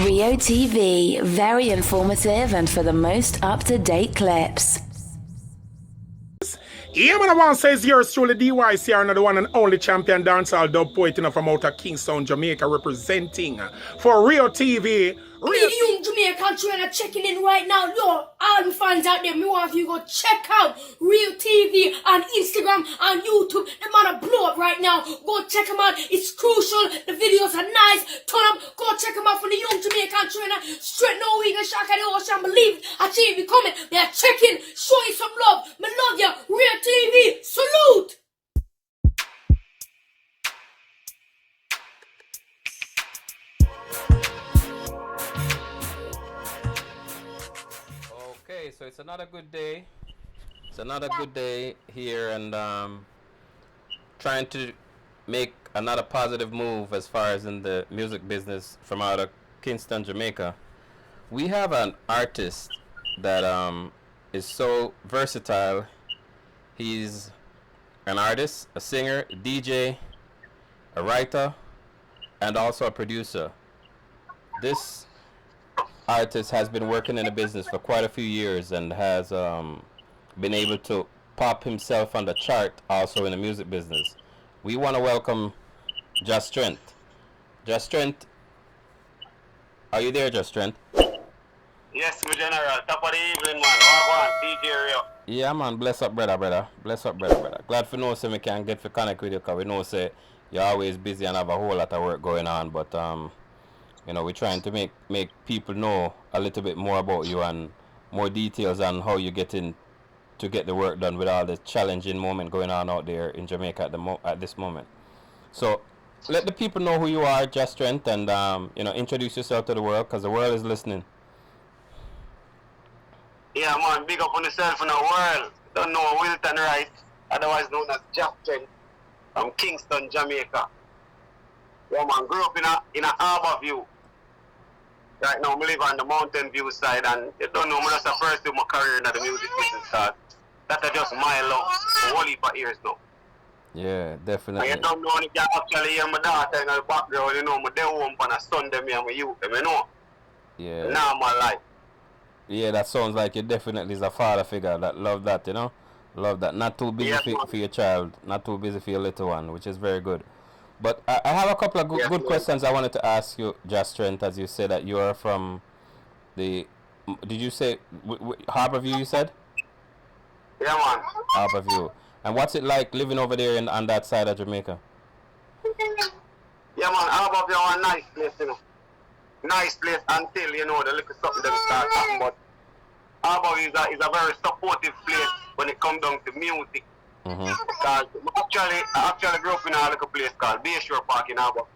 Rio TV, very informative and for the most up-to-date clips. Yeah, man, I want to say it's yours truly, DYC, another one and only champion dancehall dub poet, from out of Kingston, Jamaica, representing for Rio TV. Big young Jamaican trainer checking in right now. Yo, all the fans out there, me want you go check out Rio TV on Instagram and YouTube. The man are blow up right now. Go check them out. It's crucial. The videos are nice. Turn up. Go check them out for the young Jamaican trainer. Straight no week and shock at the ocean. Believe achieve you coming. They are checking. Show you some love. Me love you. Rio TV. Salute. Okay, so it's another good day. It's another good day here, and trying to make another positive move as far as in the music business from out of Kingston, Jamaica. We have an artist that is so versatile. He's an artist, a singer, a DJ, a writer, and also a producer. This artist has been working in the business for quite a few years and has been able to pop himself on the chart also in the music business. We want to welcome Jahstrength. Jahstrength, are you there, Jahstrength? Yes, my general. Top of the evening, man. What DJ Rio? Yeah, man. Bless up, brother. Bless up, brother. Glad for know say we can get for connect with you, because we know say you're always busy and have a whole lot of work going on, but you know, we're trying to make people know a little bit more about you and more details on how you get in to get the work done with all the challenging moment going on out there in Jamaica at this moment. So let the people know who you are, Jahstrength, and you know, introduce yourself to the world, because the world is listening. Yeah, man. Big up on yourself in the world. Don't know Wilton, right? Otherwise known as Jahstrength from Kingston, Jamaica. Yeah, man. Grew up in a harbor view. Right now, I live on the Mountain View side, and you don't know, I'm just the first in my career in the music business, because that's just my love for whole heap of years now. Yeah, definitely. And you don't know if you actually hear my daughter in the background, you know, my day home on a Sunday, me and my youth, you know. Yeah. Now my life. Yeah, that sounds like you definitely is a father figure that love that, you know. Love that. Not too busy for your child, not too busy for your little one, which is very good. But I have a couple of good questions I wanted to ask you, Jahstrength, as you said that you are from the, did you say Harborview, you said? Yeah, man. Harborview. And what's it like living over there on that side of Jamaica? Yeah, man, Harborview is a nice place, you know. Nice place until, you know, the little something that start happening, but Harborview is a very supportive place when it comes down to music. Because I actually grew up in a little place called Bayshore Park in Harbour.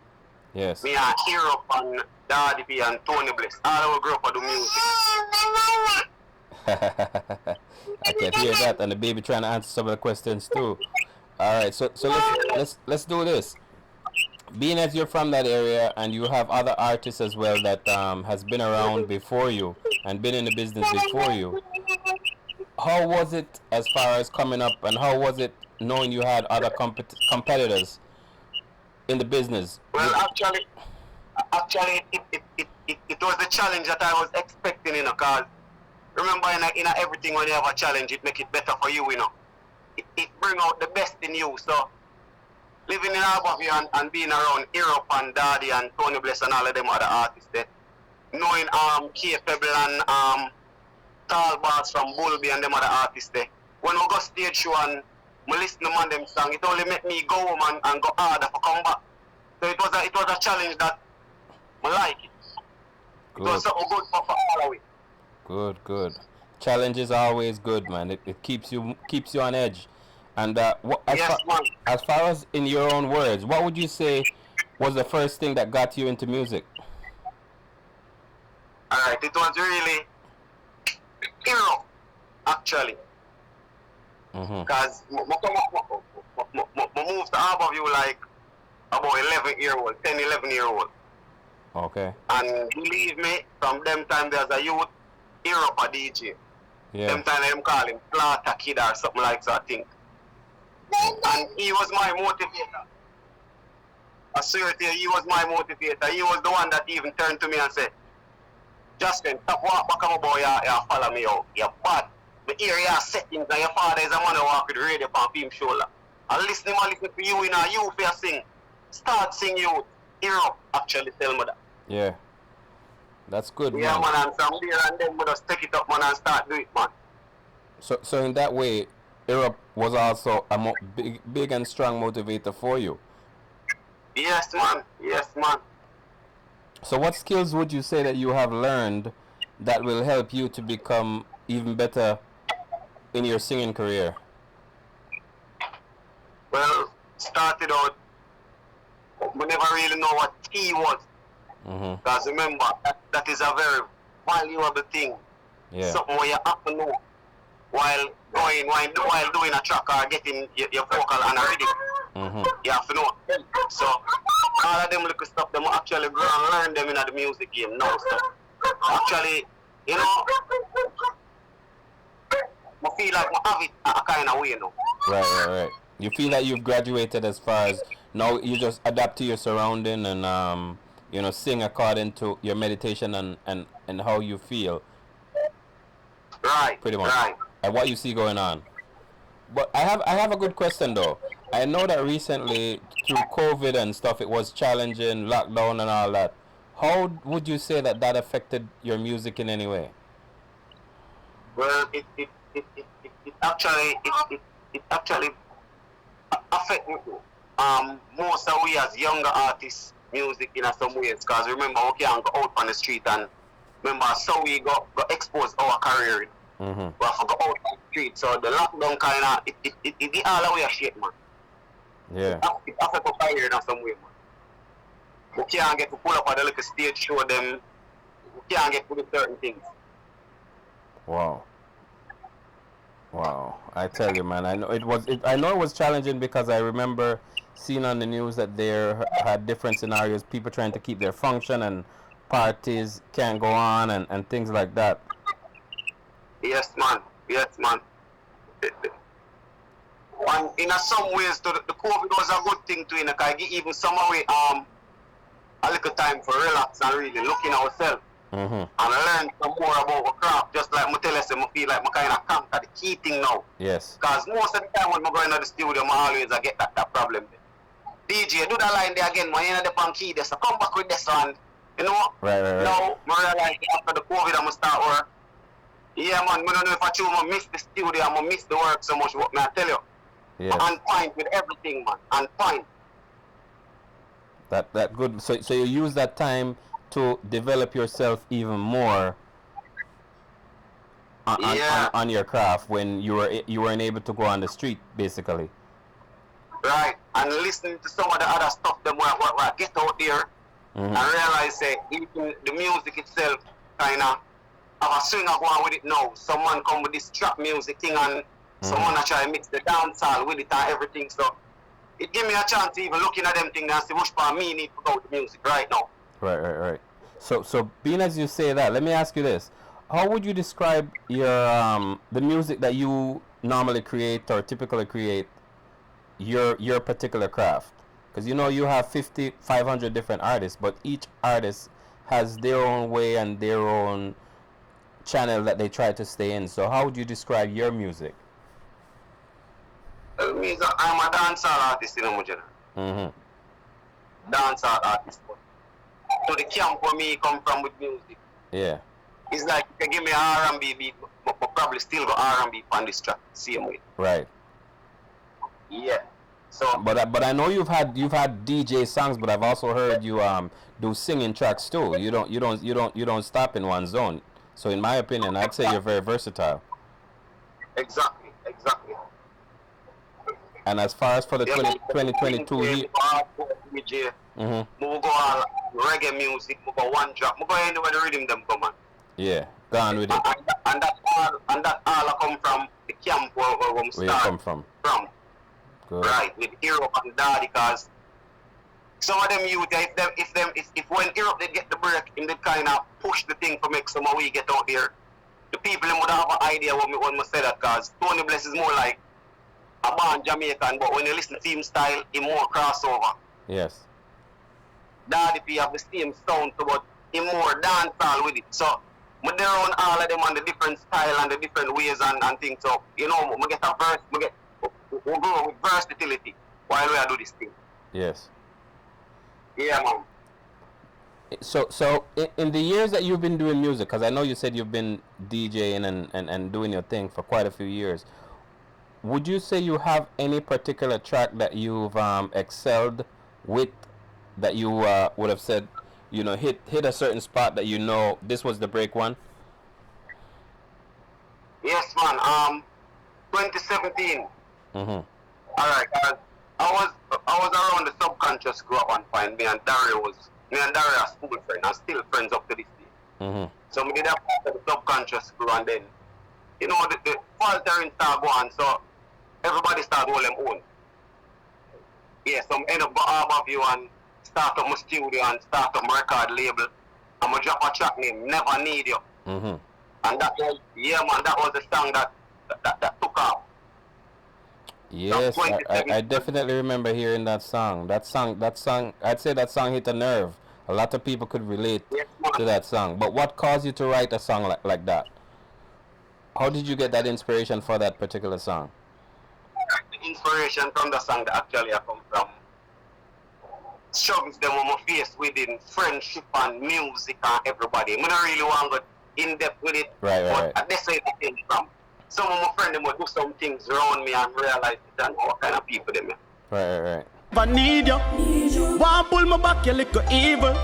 Yes. Me and Eurup and Daddy P and Tony Bliss. All our grew up do music. I can hear that, and the baby trying to answer some of the questions too. All right, so let's do this. Being as you're from that area and you have other artists as well that has been around before you and been in the business before you, how was it as far as coming up, and how was it knowing you had other competitors in the business? Well, actually, it was the challenge that I was expecting, you know, because remember, in everything when you have a challenge, it make it better for you, you know. It bring out the best in you. So living in Harborview and being around Eurup and Daddy and Tony Bliss and all of them other artists there, knowing K Pebble and Tall Bass from Bulby and them other artists there. When we go stage show and I listen to them song, it only make me go home and go harder for come back. So it was a challenge that I like it. Good. It was so good for all of it. Good. Challenge is always good, man. It keeps you on edge. And as far as in your own words, what would you say was the first thing that got you into music? Alright, it was really Eurup, actually. Because I moved to Harborview like about 11-year-old, 10, 11-year-old. Okay. And believe me, from them time as a youth, Eurup a DJ. Yeah. Them time them call him Plata Kid or something like that, I think. And he was my motivator. I swear to you, he was my motivator. He was the one that even turned to me and said, Jahstrength, stop walk back on my boy, you follow me out. You're bad. The area settings and your father is a man who walk with the radio on him shoulder. And listen for you in a you for sing. Start sing you. Eurup actually tell me that. Yeah. That's good, Yeah, man. man, and from there and then we just take it up, man, and start do it, man. So in that way, Eurup was also a big and strong motivator for you. Yes, man. Yes, man. So what skills would you say that you have learned that will help you to become even better in your singing career? Well, started out, we never really know what key was. Because remember, that is a very valuable thing. Yeah. Something where you have to know while doing a track or getting your vocal and a rhythm. You have to know. So, all of them little stuff, them actually go and learn them in the music game now. So, actually, you know, I feel like I have it a kind of way, you know. Right. You feel that you've graduated as far as now you just adapt to your surrounding and sing according to your meditation and how you feel. Right. Pretty much. Right. And what you see going on. But I have a good question though. I know that recently through COVID and stuff it was challenging, lockdown and all that. How would you say that affected your music in any way? Well, it actually affect most of we as younger artists music in some ways, because remember we can't go out on the street, and remember so we got exposed our career. We have to go out on the street, so the lockdown kind of it get all the way a shit, man. Yeah. It affect our career in some way, man. We can't get to pull up at the little stage show them. We can't get to do certain things. Wow. I tell you, man, I know it was challenging, because I remember seeing on the news that there had different scenarios, people trying to keep their function and parties can't go on and things like that. Yes, man. And in some ways, the COVID was a good thing too, because it even some way a little time for relax and really looking at ourselves and learn some more about our craft. Just like I tell you, I feel like I kind of conquer the key thing now. Yes. Because most of the time when I go into the studio, I always get that problem. DJ, do that line there again, man. You know the pan key there, so come back with this one. You know? Right. Now, I realize after the COVID, I'm going to start work. Yeah, man, I don't know if I miss the studio, I'm going to miss the work so much, what may I tell you? Yes. On point with everything, man. On point. That good. So you use that time to develop yourself even more on your craft when you weren't able to go on the street, basically. Right. And listening to some of the other stuff that I get out there and realize that even the music itself kind of have a swing of one with it now. Someone come with this trap music thing and someone try to mix the dancehall with it and everything. So it give me a chance to even looking at them things and see which part me need to go with the music right now. Right. So being as you say that, let me ask you this. How would you describe your the music that you normally create or typically create, your particular craft? Because you have 500 different artists, but each artist has their own way and their own channel that they try to stay in. So how would you describe your music? It means I'm a dancehall artist in Mujana. Dancehall artist. So the camp for me come from with music. Yeah. It's like you can give me an R&B beat, but probably still got R&B on this track, same way. Right. Yeah. So. But I know you've had DJ songs, but I've also heard you do singing tracks too. You don't stop in one zone. So in my opinion, I'd say you're very versatile. Exactly. And as far as for the 2022 year, we go all reggae music, we go one drop, we go anywhere the rhythm them come on. Yeah, go on with it. And that all come from the camp where we start. Where you come from? Good. Right, with Eurup and Daddy, because some of them youth, if when Eurup they get the break, and they kind of push the thing to make some of we get out there, the people would have an idea when we say that, because Tony Bless is more like a born Jamaican, but when you listen to him style, he more crossover. Yes. Daddy P have the same sound, but he more dancehall with it. So I there on all of them on the different style and the different ways and things. So, you know, we get a verse, we go with versatility while we are do this thing. Yes. Yeah, man. So in the years that you've been doing music, because I know you said you've been DJing and doing your thing for quite a few years, would you say you have any particular track that you've excelled with, that you would have said, you know, hit a certain spot that you know this was the break one? Yes, man. 2017. Mm-hmm. Alright, I was around the subconscious crew at one point. Me and Dario are school friends and still friends up to this day. Mm-hmm. So we did that part of the subconscious crew, and then, you know, the faltering start going, so everybody start holding them own. Yeah, so I end up going above you and start up my studio and start up my record label. And I drop a track named Never Need You. Mm-hmm. And that was, yeah man, that was the song that took off. Yes, I definitely remember hearing that song. That song, I'd say that song hit a nerve. A lot of people could relate to that song. But what caused you to write a song like that? How did you get that inspiration for that particular song? The inspiration from the song that actually I come from struggles them on my face within friendship and music and everybody. I don't really want to go in depth with it. Right. That's where it came from. Some of my friends would do some things around me and realize that what kind of people they are. Right. I need you. Want pull me back, you little evil.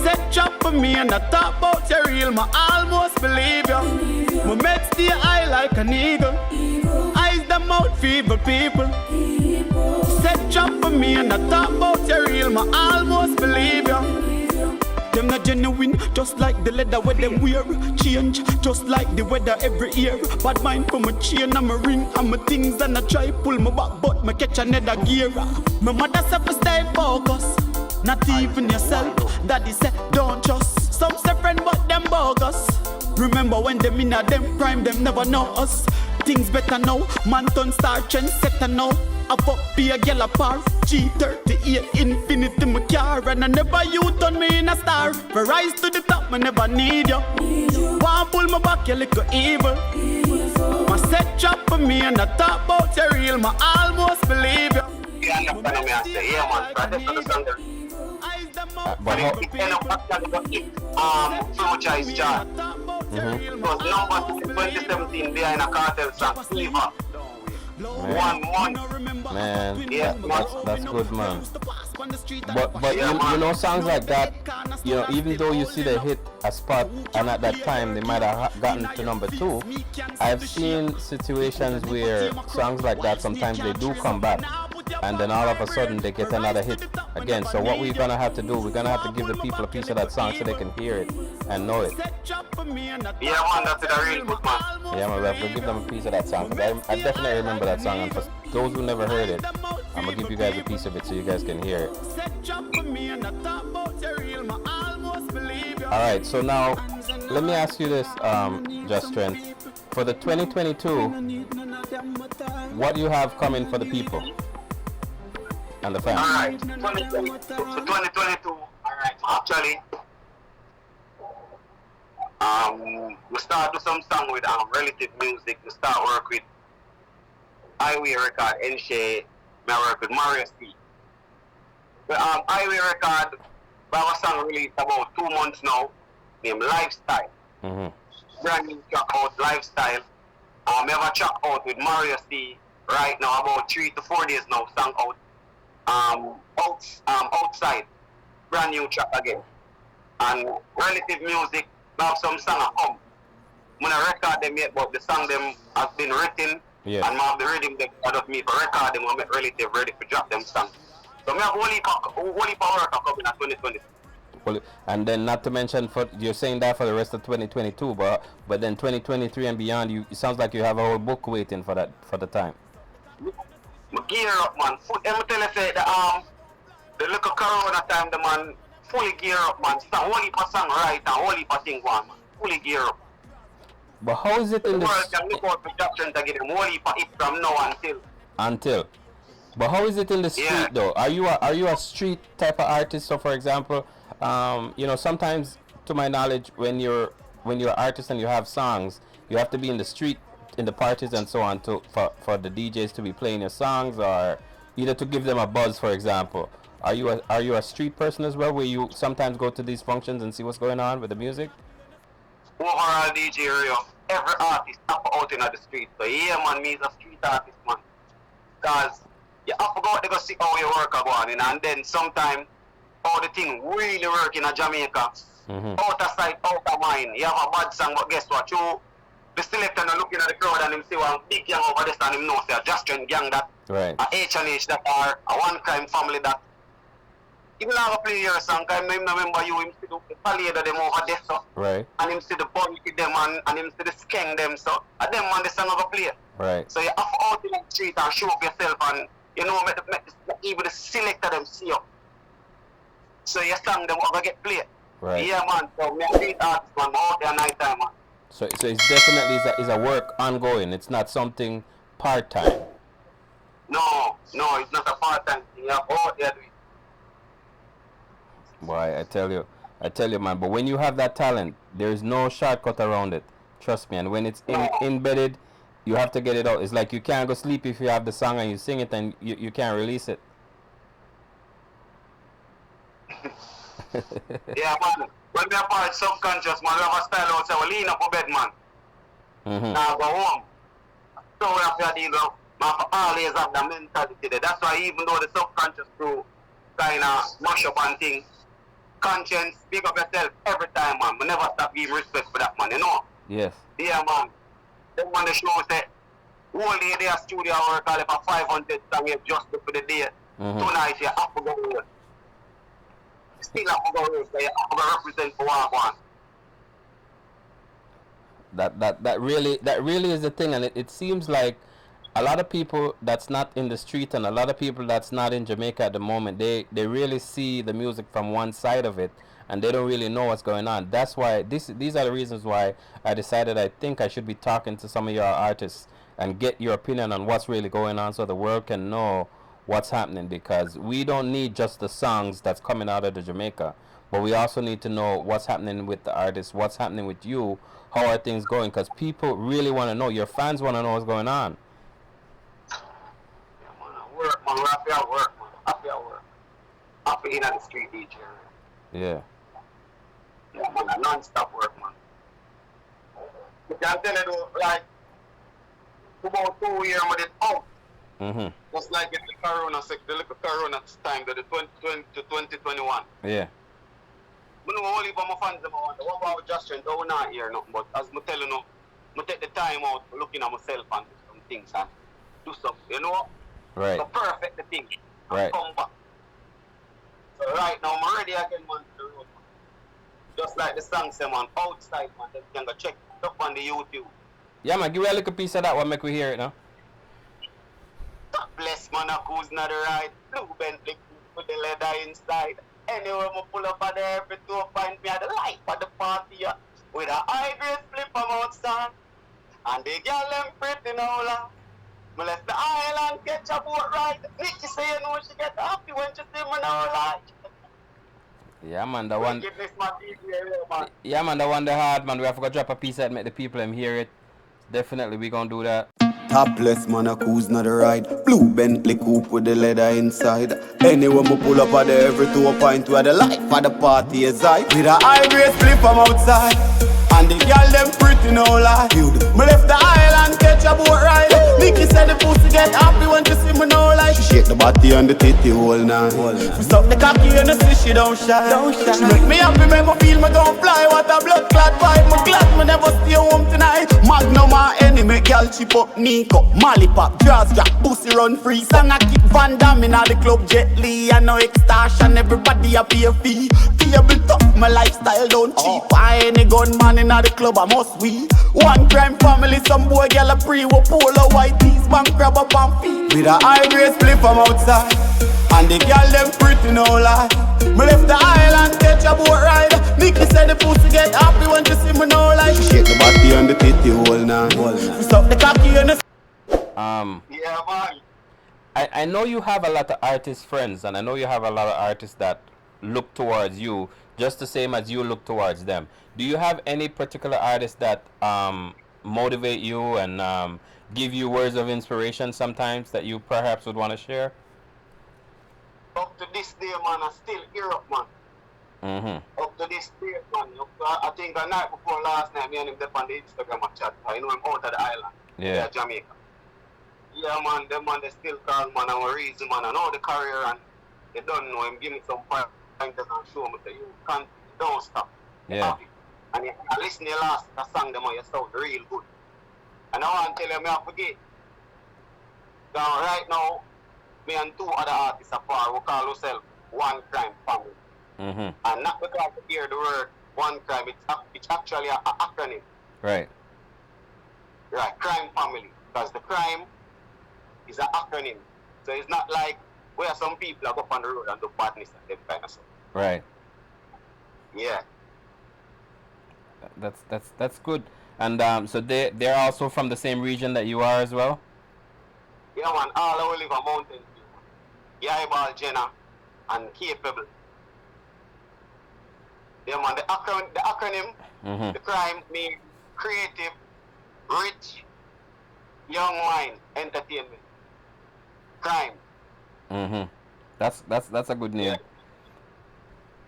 Set trap for me and I talk about you real. Me almost believe you. My mates stay high like an eagle. Eyes them out for evil people. Set trap for me and I talk about you real. Me almost believe you. Them not genuine, just like the leather where them wear. Change, just like the weather every year. Bad mind for my chain and my ring and my things, and I try pull my back, but me catch another gear. My mother said to stay focused, not even yourself. Daddy said don't trust. Some say friend but them bogus. Remember when them in a them prime, them never know us. Things better now, man turn star trend setter now. I fuck be a girl a par G38 Infinity my car. And I never you turn me in a star. For rise to the top, I never need you. Want pull my back, you little evil. My set trap for me and I talk about you real. My almost believe you. Yeah, I'm not gonna say, yeah man, so that's the song there. But it end up actually got it, franchise chart. It was number 2017 behind a cartel song, Fever. 1 month. Man, Yeah, that's good, man. But you know, songs like that, you know, even though you see they hit a spot and at that time they might have gotten to number 2, I've seen situations where songs like that sometimes they do come back and then all of a sudden they get another hit again. So what we're gonna have to do, we're gonna have to give the people a piece of that song so they can hear it and know it. Yeah man, that's a real good man. Yeah, man, we have to give them a piece of that song. 'Cause I definitely remember that song, and for those who never heard it, I'm gonna give you guys a piece of it so you guys can hear it. Alright, so now let me ask you this, Jahstrength. For the 2022, what you have coming for the people and the fans? Alright, 2022, alright, actually, we start do some song with relative music. We start work with Highway Record, Enshe, I work with Maurio. But Highway Record, we have a song released about 2 months now, named Lifestyle. Mm-hmm. Brand new track out, Lifestyle. We have a track out with Maurio right now, about 3 to 4 days now, song out. Outside, brand new track again. And relative music, we have some song at home. I'm gonna record them yet, but the song them has been written. Yeah. And I have the rhythm them out of me for record them and make relative ready to drop them songs. So I have whole heap of work coming at 2020. Well, and then not to mention, you're saying that for the rest of 2022, but then 2023 and beyond, it sounds like you have a whole book waiting for the time. I gear up, man. Let me tell you, say the little corona time, the man fully gear up, man. It's a whole heap of song right and whole heap of thing going, man. Fully gear up. But how is it in The the world can look out for Jahstrength to get them whole heap of it from now until. But how is it in the street Yeah. though? Are you a street type of artist? So for example, you know, sometimes to my knowledge, when you're when you're an artist and you have songs, you have to be in the street, in the parties and so on, for the DJs to be playing your songs, or either to give them a buzz, for example. Are you a street person as well, where you sometimes go to these functions and see what's going on with the music? Overall DJ Rio, every artist have to out in the street. So yeah man, me is a street artist man. Cause you have to go out there go see how your work are going, and then sometimes all the thing really work in a Jamaica. Out of sight, out of mind. You have a bad song, but guess what? You the selector now looking at the crowd and him see one big gang over there and him know say a Jahstrength gang that Right. a H&H that are a one crime family that he will have a play your song, I remember you, him see the palliator them over there, so. Right. And him see the bunny them and him see the skeng them, so. And them man the song of a play. Right. So you have to out in the street and show up yourself and, you know, even the selector them see you. So your song them over get played. Right. Yeah man, so me a street artist man, out there night time man. So it's definitely is a work ongoing. It's not something part-time. No, it's not a part-time thing, you have out there doing. Boy, I tell you, man. But when you have that talent, there is no shortcut around it. Trust me. And when it's embedded, you have to get it out. It's like you can't go sleep if you have the song and you sing it and you can't release it. Yeah, man. When we are part subconscious, man, we have a style out, so we lean up for bed, man. Now go home. So we have to deal with, man, for always have the mentality there. That's why even though the subconscious crew kind of mash up and things, conscience, speak up yourself every time, man. We never stop giving respect for that, man, you know? Yes. Yeah, man. Then when the show say, whole day there studio work, all for 500 songs just for the day. Tonight you have to go home. Still have to go home, so you have to represent for one. That really is the thing, and it seems like a lot of people that's not in the street and a lot of people that's not in Jamaica at the moment, they really see the music from one side of it and they don't really know what's going on. That's why these are the reasons why I decided I think I should be talking to some of your artists and get your opinion on what's really going on so the world can know what's happening, because we don't need just the songs that's coming out of the Jamaica, but we also need to know what's happening with the artists, what's happening with you, how are things going, because people really want to know, your fans want to know what's going on. Work, man. We're happy at work, man. Happy at work. Happy in the street, DJ. Yeah. Yeah, man. Non-stop work, man. You can tell you, like, about 2 years with it out. Just like in the corona time, the 2020 to 2021. Yeah. I know only for my fans, what about Jahstrength? I will not hear nothing, but as I tell you, I take the time out looking at myself and do some things and do something, you know? Right. So perfect the thing. And Right. come back. So right now I'm ready again, man, to the road, man. Just like the song say, man, outside, man. Then you can go check it up on the YouTube. Yeah, man, give me a little piece of that one, make we hear it now. God bless, man, who's not the right. Blue Bentley with the leather inside. Anyway, I pull up at the every door, find me at the life of the party, yeah. With a high grade flip from outside. And the girl them pretty now, la. Me left the island, catch a boat ride. Nikki say you know she get happy when she see me now, like. Yeah, man, the one. Wickedness, man, DJ, man. Yeah, man, the one the hard, man. We have to go drop a piece of it, make the people them hear it. Definitely, we gonna do that. Topless man a who's not a ride. Blue Bentley coupe with the leather inside. Anyway, me pull up at the every 2 point where the life of the party is high. With a high grade flip from outside. And the girl them pretty no lie. Me left the island, catch a boat ride. Nikki said the pussy get happy when she see me no lie. She shake the body and the titty whole night. We suck the cocky and the see she don't shy. She make me happy, make me feel me gon' fly. What a blood clot vibe, me glad me never stay home tonight. Magnum my enemy, girl chip up Nico. Molly pop, draws jack, pussy run free. Sang I keep Van Damme in the club, Jet Li. I know extortion, everybody a pay a fee. Table tough, my lifestyle don't cheap. I ain't a gunman in the club, I must we. One crime family, some boy girl a pre with polo white tees, bank grab up and feet. With a high grade split from outside. And the girl them pretty no lie. Me left the island, catch a boat ride. Nikki said the pussy get happy when she see me no lie. She shake the body and the titty whole night. We suck the cocky and the Yeah, man. I know you have a lot of artist friends, and I know you have a lot of artists that look towards you just the same as you look towards them. Do you have any particular artists that motivate you and give you words of inspiration sometimes that you perhaps would want to share? Up to this day, man, I still Eurup, man. Mm-hmm. Up to this day, man. I think the night before last night, me and him on the Instagram chat. I know him out of the island. Yeah. Jamaica. Yeah, man, them man, they still call, man, I'm a reason, man. I know the career, and they don't know him. Give me some pointers and show me that you can't, don't stop. Yeah. And I listen to the last song, them on your sound real good. And I want to tell you, me I forget. Now, right now, me and two other artists apart, we call ourselves One Crime Family. Mm-hmm. And not because you hear the word one crime, it's actually an acronym. Right. Right, crime family. Because the crime is an acronym. So it's not like where some people go up on the road and do badness and that kind of stuff. Right. Yeah. That's good. And so they're also from the same region that you are as well? Yeah, man, all over live a mountain view. Yaibal, Jenna, and Capleton. Yeah, man, the acronym, Mm-hmm. the crime means creative, rich, young mind, entertainment. Crime. Mm-hmm. That's a good name.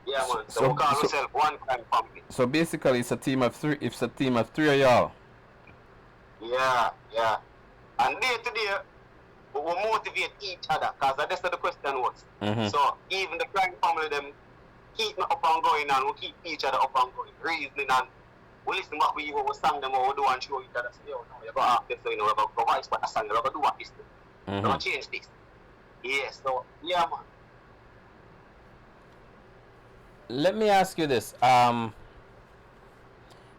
Yeah, man. So we call ourselves One Crime Family. So basically, it's a team of three. It's a team of three of y'all. Yeah, yeah. And day to day, we will motivate each other, because that's what the question was. Mm-hmm. So even the crime family, them keep me up and going, and we keep each other up and going, reasoning, and we listen what we sang them, what we do, and show each other. So, yo, no, you go after this, so, you know, we're going to provide what the song, we're going to do what this, we're going to change this. Yeah, so, yeah, man. Let me ask you this.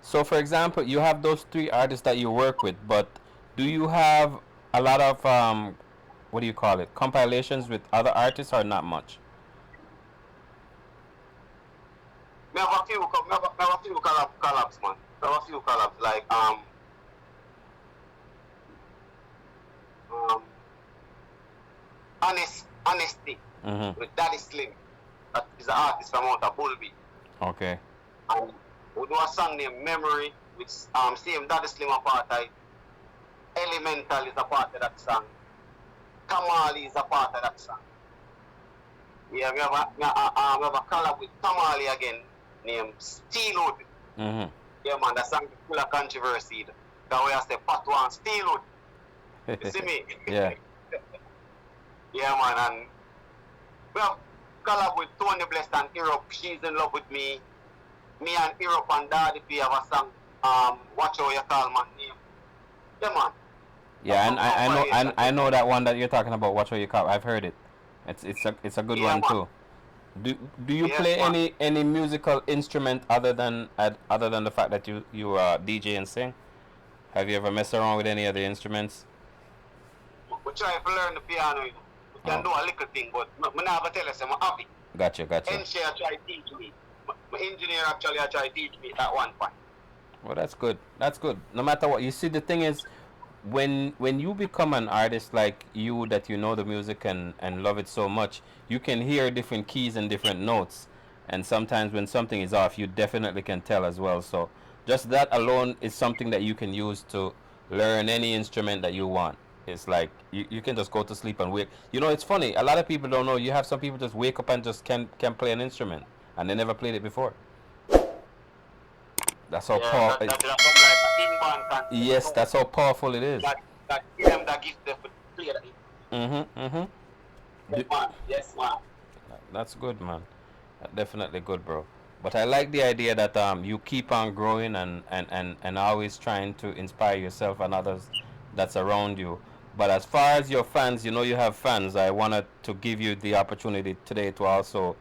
So for example, you have those three artists that you work with, but do you have a lot of what do you call it, compilations with other artists, or not much? We have a few collabs, man. We have a few collabs, like Honesty with Daddy Slim. That is an artist from out of Bulby. Okay. And we do a song named Memory, which same Daddy Slim a part of it. Elemental is a part of that song. Kamali is a part of that song. Yeah, we have a collab with Kamali again, named Steelwood. Yeah, man, that song is full of controversy. That way I say, part one, Steelwood. You see me? Yeah. Yeah, man, and we have collab with Tony Blessed and Eurup. She's in love with me. Me and Eurup and Daddy P have a song, Watch How You Call My Name. Yeah, man. Yeah, and I know that one that you're talking about. Watch What You Call. I've heard it. It's a good one man. too. Do you play man. any musical instrument other than the fact that you DJ and sing? Have you ever messed around with any other instruments? We try to learn the piano. We can do a little thing, but I never tell us I'm happy. Gotcha. Engineer try to teach me. My engineer actually try to teach me at one point. Well, that's good. No matter what, you see, the thing is, when you become an artist like you, that you know the music and love it so much, you can hear different keys and different notes, and sometimes when something is off, you definitely can tell as well. So just that alone is something that you can use to learn any instrument that you want. It's like you can just go to sleep and wake. You know, it's funny, a lot of people don't know, you have some people just wake up and just can play an instrument and they never played it before. That's how powerful. Yes, that's how powerful it is. That gives them to play that. Yes, man. That's good, man. Definitely good, bro. But I like the idea that you keep on growing and always trying to inspire yourself and others that's around you. But as far as your fans, you know you have fans. I wanted to give you the opportunity today to also,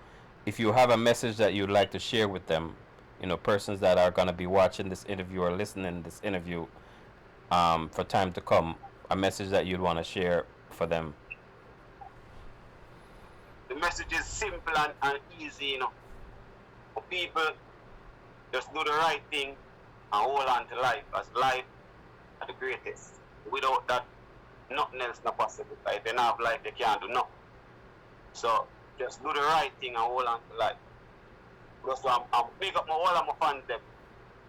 if you have a message that you'd like to share with them, you know, persons that are going to be watching this interview or listening to this interview for time to come, a message that you'd want to share for them. The message is simple and easy, you know. For people, just do the right thing and hold on to life, as life is the greatest. Without that, nothing else not possible. If you don't have life, you can't do nothing. So just do the right thing and hold on to life. So I'm big up all of my fans them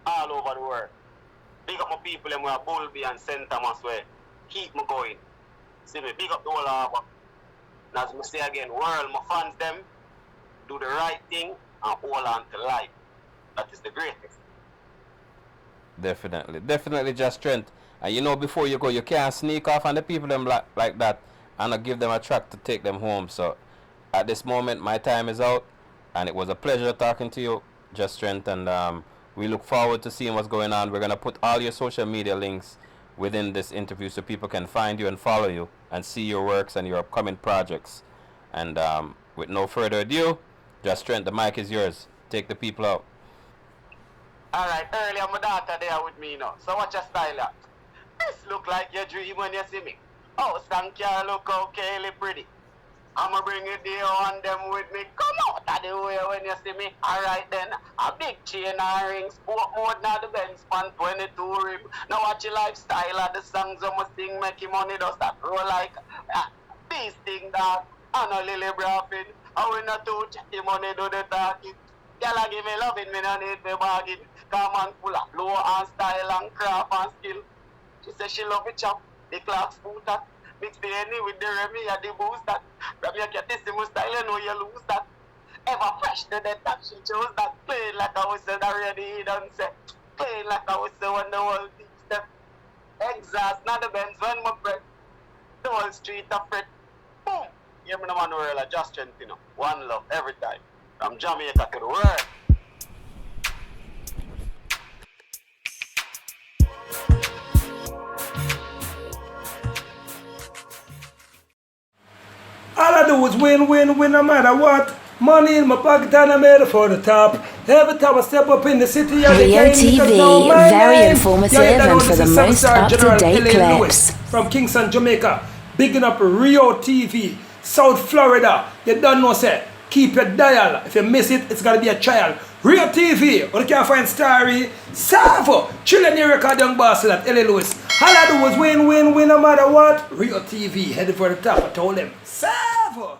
all over the world. Big up my people them where Bulby and St. Thomas where keep me going. See me, big up the whole harbor. And as I say again, world, my fans them do the right thing and hold on to life. That is the greatest. Definitely. Definitely, Jahstrength. And you know, before you go, you can't sneak off on the people them like that and not give them a track to take them home. So at this moment, my time is out. And it was a pleasure talking to you, Jahstrength. And we look forward to seeing what's going on. We're going to put all your social media links within this interview so people can find you and follow you and see your works and your upcoming projects. And with no further ado, Jahstrength, the mic is yours. Take the people out. Alright, earlier my daughter there with me now. So watch your style out. This look like your dream when you see me. Oh, Stankia look okay, pretty. I'ma bring it there on them with me. Come out of the way when you see me. Alright then, a big chain and ring, sport mode now the Benz span 22 rim. Now watch your lifestyle of the songs I'ma sing, make your money does that roll like these things that and a lily braffin. I will not touch the money do the talking. Girl I give me loving, me no need me bargain. Come on full of flow and style and craft and skill. She says she love it chop, the clocks food that. Mix the Henny with the Remy and the boost that. Grab your catissimo style, you know you lose that. Ever fresh to the top, she chose that. Plain like I was said already, he done said. Plain like I was said when the whole thing step. Exhaust, not the Benz when my breath. The whole street of fret. Boom! Hear me no man world, Jahstrength, you know. One love every time. From Jamaica to the world. All I do is win, win, win no matter what. Money in my pocket and I'm headed for the top. Every time I step up in the city, I Rio TV, very informative and for the most up-to-date clips. From Kingston, Jamaica, bigging up Rio TV, South Florida. You don't know, say, keep your dial. If you miss it, it's gonna be a trial. Rio TV, or you can find Starry, Savo, chilling your record young boss at L.A. Lewis. All I do is win, win, win no matter what. Rio TV, headed for the top. I told them, Savo.